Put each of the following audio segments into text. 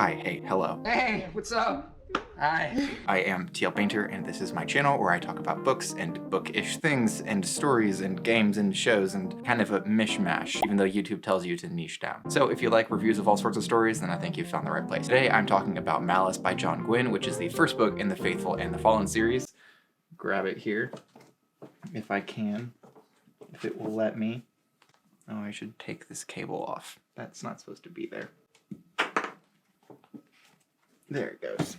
Hi, hey, hello. Hey, what's up? Hi. I am TL Painter, and this is my channel where I talk about books and bookish things and stories and games and shows and kind of a mishmash, even though YouTube tells you to niche down. So if you like reviews of all sorts of stories, then I think you've found the right place. Today I'm talking about Malice by John Gwynne, which is the first book in the Faithful and the Fallen series. Grab it here, if I can, if it will let me. Oh, I should take this cable off. That's not supposed to be there. There it goes.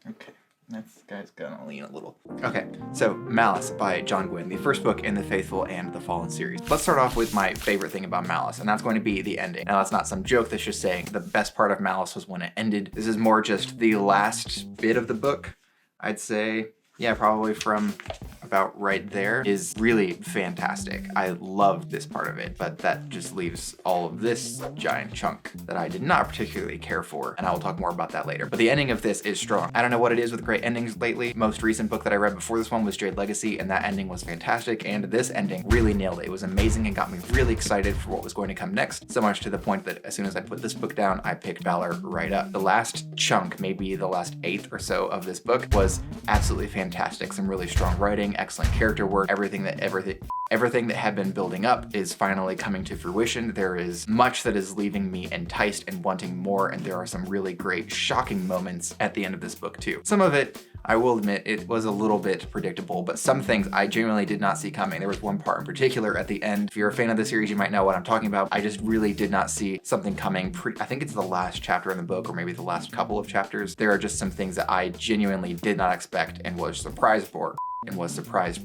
Okay, this guy's gonna lean a little. Okay, so Malice by John Gwynne, the first book in the Faithful and the Fallen series. Let's start off with my favorite thing about Malice, and that's going to be the ending. Now, that's not some joke, that's just saying the best part of Malice was when it ended. This is more just the last bit of the book, I'd say. Yeah, probably from about right there is really fantastic. I loved this part of it, but that just leaves all of this giant chunk that I did not particularly care for, and I will talk more about that later. But the ending of this is strong. I don't know what it is with great endings lately. Most recent book that I read before this one was Jade Legacy, and that ending was fantastic, and this ending really nailed it. It was amazing and got me really excited for what was going to come next, so much to the point that as soon as I put this book down, I picked Valour right up. The last chunk, maybe the last eighth or so of this book, was absolutely fantastic. Some really strong writing, excellent character work, everything that had been building up is finally coming to fruition. There is much that is leaving me enticed and wanting more, and there are some really great, shocking moments at the end of this book too. Some of it, I will admit, it was a little bit predictable, but some things I genuinely did not see coming. There was one part in particular at the end. If you're a fan of the series, you might know what I'm talking about. I just really did not see something coming. I think it's the last chapter in the book, or maybe the last couple of chapters. There are just some things that I genuinely did not expect and was surprised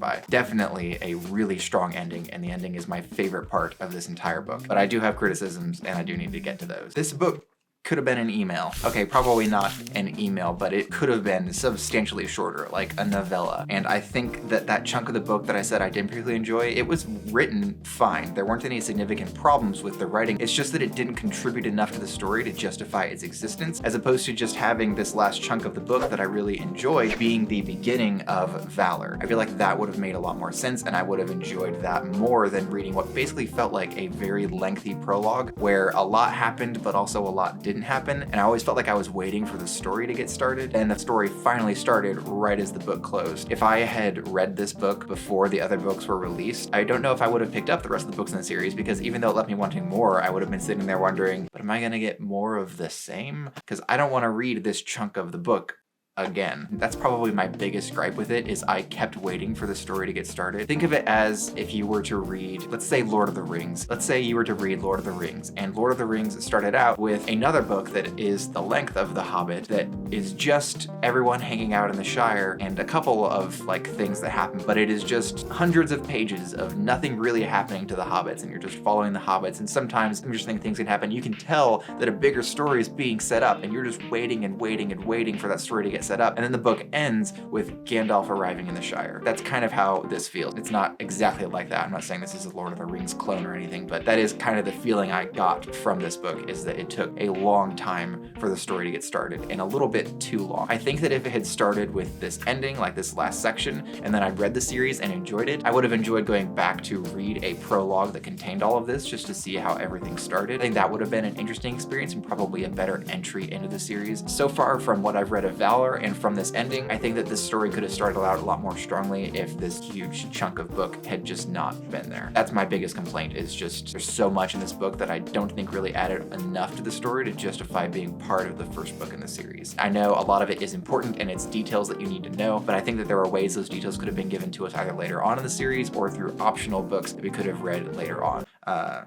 by. Definitely a really strong ending, and the ending is my favorite part of this entire book. But I do have criticisms, and I do need to get to those. This book could have been an email. Okay, probably not an email, but it could have been substantially shorter, like a novella. And I think that that chunk of the book that I said I didn't particularly enjoy, it was written fine. There weren't any significant problems with the writing. It's just that it didn't contribute enough to the story to justify its existence, as opposed to just having this last chunk of the book that I really enjoyed being the beginning of Valour. I feel like that would have made a lot more sense, and I would have enjoyed that more than reading what basically felt like a very lengthy prologue where a lot happened, but also a lot didn't happen, and I always felt like I was waiting for the story to get started, and the story finally started right as the book closed. If I had read this book before the other books were released, I don't know if I would have picked up the rest of the books in the series, because even though it left me wanting more, I would have been sitting there wondering, but am I gonna get more of the same? Because I don't want to read this chunk of the book again. That's probably my biggest gripe with it, is I kept waiting for the story to get started. Think of it as if you were to read, let's say Lord of the Rings. Let's say you were to read Lord of the Rings, and Lord of the Rings started out with another book that is the length of The Hobbit, that is just everyone hanging out in the Shire and a couple of like things that happen, but it is just hundreds of pages of nothing really happening to the hobbits, and you're just following the hobbits, and sometimes interesting things can happen. You can tell that a bigger story is being set up, and you're just waiting and waiting and waiting for that story to get set up, and then the book ends with Gandalf arriving in the Shire. That's kind of how this feels. It's not exactly like that. I'm not saying this is a Lord of the Rings clone or anything, but that is kind of the feeling I got from this book, is that it took a long time for the story to get started, and a little bit too long. I think that if it had started with this ending, like this last section, and then I read the series and enjoyed it, I would have enjoyed going back to read a prologue that contained all of this just to see how everything started. I think that would have been an interesting experience and probably a better entry into the series. So far from what I've read of Valour and from this ending, I think that this story could have started out a lot more strongly if this huge chunk of book had just not been there. That's my biggest complaint, is just there's so much in this book that I don't think really added enough to the story to justify being part of the first book in the series. I know a lot of it is important and it's details that you need to know, but I think that there are ways those details could have been given to us either later on in the series or through optional books that we could have read later on. I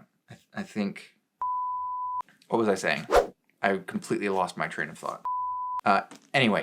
think, what was I saying? I completely lost my train of thought. Anyway.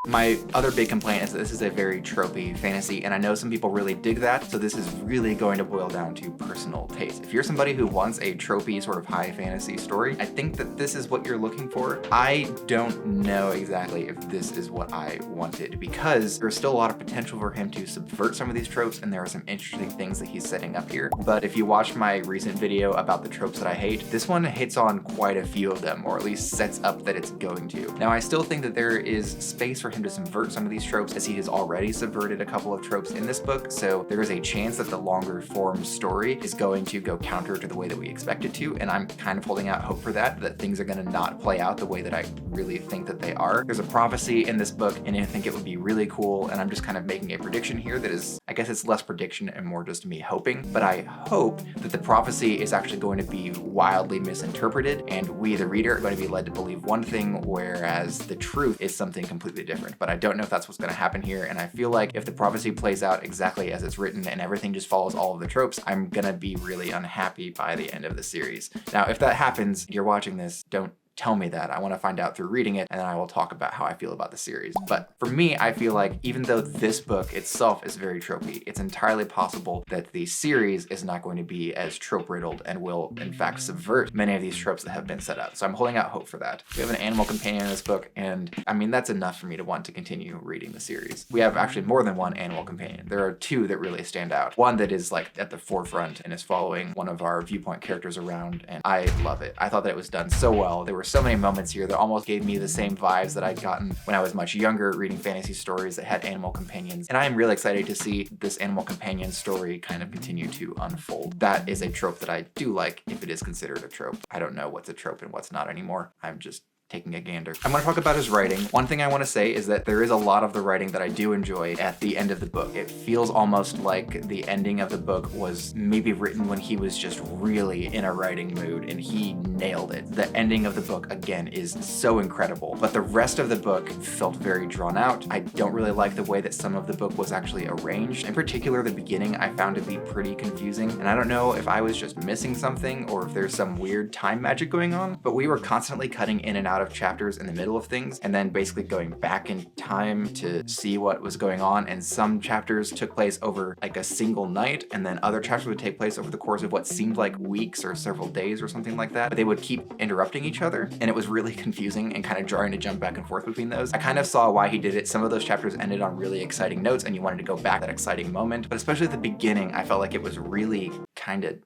My other big complaint is that this is a very tropey fantasy, and I know some people really dig that, so this is really going to boil down to personal taste. If you're somebody who wants a tropey sort of high fantasy story, I think that this is what you're looking for. I don't know exactly if this is what I wanted, because there's still a lot of potential for him to subvert some of these tropes, and there are some interesting things that he's setting up here. But if you watch my recent video about the tropes that I hate, this one hits on quite a few of them, or at least sets up that it's going to. Now, I still think that there is space for for him to subvert some of these tropes, as he has already subverted a couple of tropes in this book. So there is a chance that the longer form story is going to go counter to the way that we expect it to, and I'm kind of holding out hope for that things are going to not play out the way that I really think that they are. There's a prophecy in this book, and I think it would be really cool, and I'm just kind of making a prediction here that is, I guess it's less prediction and more just me hoping, but I hope that the prophecy is actually going to be wildly misinterpreted, and we, the reader, are going to be led to believe one thing, whereas the truth is something completely different. But I don't know if that's what's going to happen here, and I feel like if the prophecy plays out exactly as it's written and everything just follows all of the tropes, I'm going to be really unhappy by the end of the series. Now, if that happens, you're watching this, don't tell me that. I want to find out through reading it, and then I will talk about how I feel about the series. But for me, I feel like even though this book itself is very tropey, it's entirely possible that the series is not going to be as trope-riddled and will, in fact, subvert many of these tropes that have been set up. So I'm holding out hope for that. We have an animal companion in this book, and I mean, that's enough for me to want to continue reading the series. We have actually more than one animal companion. There are two that really stand out. One that is like at the forefront and is following one of our viewpoint characters around, and I love it. I thought that it was done so well. There were so many moments here that almost gave me the same vibes that I'd gotten when I was much younger, reading fantasy stories that had animal companions. And I am really excited to see this animal companion story kind of continue to unfold. That is a trope that I do like, if it is considered a trope. I don't know what's a trope and what's not anymore. I'm just taking a gander. I'm going to talk about his writing. One thing I want to say is that there is a lot of the writing that I do enjoy at the end of the book. It feels almost like the ending of the book was maybe written when he was just really in a writing mood, and he nailed it. The ending of the book, again, is so incredible, but the rest of the book felt very drawn out. I don't really like the way that some of the book was actually arranged. In particular, the beginning I found to be pretty confusing, and I don't know if I was just missing something or if there's some weird time magic going on, but we were constantly cutting in and out of chapters in the middle of things and then basically going back in time to see what was going on, and some chapters took place over like a single night, and then other chapters would take place over the course of what seemed like weeks or several days or something like that, but they would keep interrupting each other, and it was really confusing and kind of jarring to jump back and forth between those. I kind of saw why he did it. Some of those chapters ended on really exciting notes and you wanted to go back to that exciting moment, but especially at the beginning I felt like it was really kind of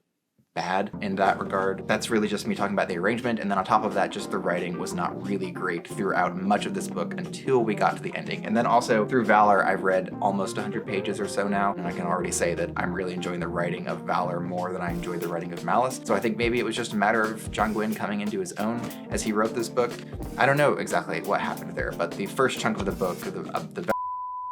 bad in that regard. That's really just me talking about the arrangement, and then on top of that, just the writing was not really great throughout much of this book until we got to the ending. And then also through Valour, I've read almost 100 pages or so now, and I can already say that I'm really enjoying the writing of Valour more than I enjoyed the writing of Malice. So I think maybe it was just a matter of John Gwynne coming into his own as he wrote this book. I don't know exactly what happened there, but the first chunk of the book,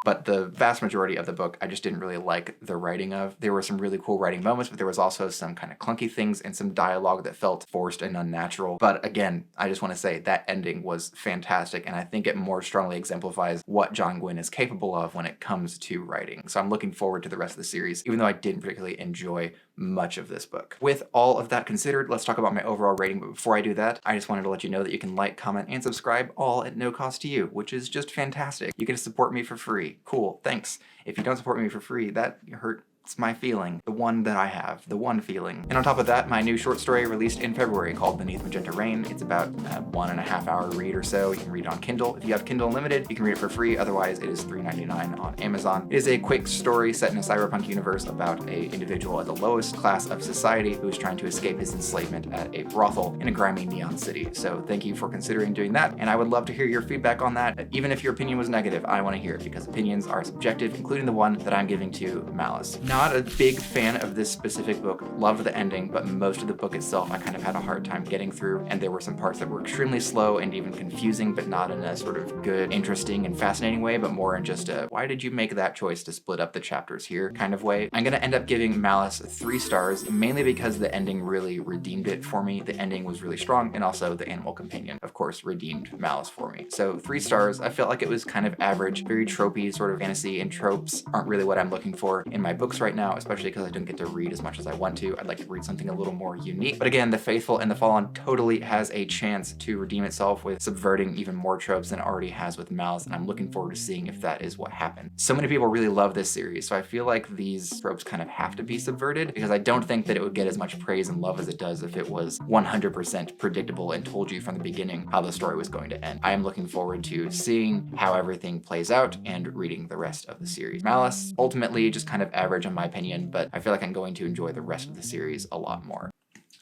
but the vast majority of the book, I just didn't really like the writing of. There were some really cool writing moments, but there was also some kind of clunky things and some dialogue that felt forced and unnatural. But again, I just want to say that ending was fantastic, and I think it more strongly exemplifies what John Gwynne is capable of when it comes to writing. So I'm looking forward to the rest of the series, even though I didn't particularly enjoy much of this book. With all of that considered, let's talk about my overall rating, but before I do that, I just wanted to let you know that you can like, comment, and subscribe, all at no cost to you, which is just fantastic. You can support me for free. Cool, thanks. If you don't support me for free, that hurts my feeling. The one that I have. The one feeling. And on top of that, my new short story released in February called Beneath Magenta Rain. It's about a 1.5 hour read or so. You can read it on Kindle. If you have Kindle Unlimited, you can read it for free. Otherwise, it is $3.99 on Amazon. It is a quick story set in a cyberpunk universe about an individual at the lowest class of society who is trying to escape his enslavement at a brothel in a grimy neon city. So thank you for considering doing that, and I would love to hear your feedback on that. Even if your opinion was negative, I want to hear it, because opinions are subjective, including the one that I'm giving to Malice. Not a big fan of this specific book. Loved the ending, but most of the book itself I kind of had a hard time getting through, and there were some parts that were extremely slow and even confusing, but not in a sort of good, interesting, and fascinating way, but more in just a why did you make that choice to split up the chapters here kind of way. I'm gonna end up giving Malice 3 stars, mainly because the ending really redeemed it for me. The ending was really strong, and also the animal companion, of course, redeemed Malice for me. So 3 stars. I felt like it was kind of average, very tropey sort of fantasy, and tropes aren't really what I'm looking for in my books right now, especially because I didn't get to read as much as I want to. I'd like to read something a little more unique. But again, The Faithful and The Fallen totally has a chance to redeem itself with subverting even more tropes than it already has with Malice, and I'm looking forward to seeing if that is what happens. So many people really love this series, so I feel like these tropes kind of have to be subverted, because I don't think that it would get as much praise and love as it does if it was 100% predictable and told you from the beginning how the story was going to end. I am looking forward to seeing how everything plays out and reading the rest of the series. Malice, ultimately just kind of average in my opinion, but I feel like I'm going to enjoy the rest of the series a lot more.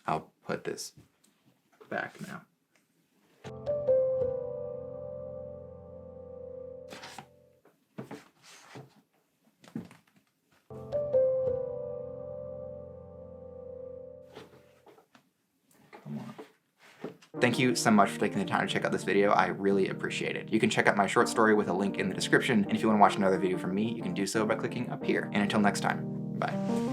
I'll put this back now. Thank you so much for taking the time to check out this video. I really appreciate it. You can check out my short story with a link in the description, and if you want to watch another video from me, you can do so by clicking up here. And until next time, bye.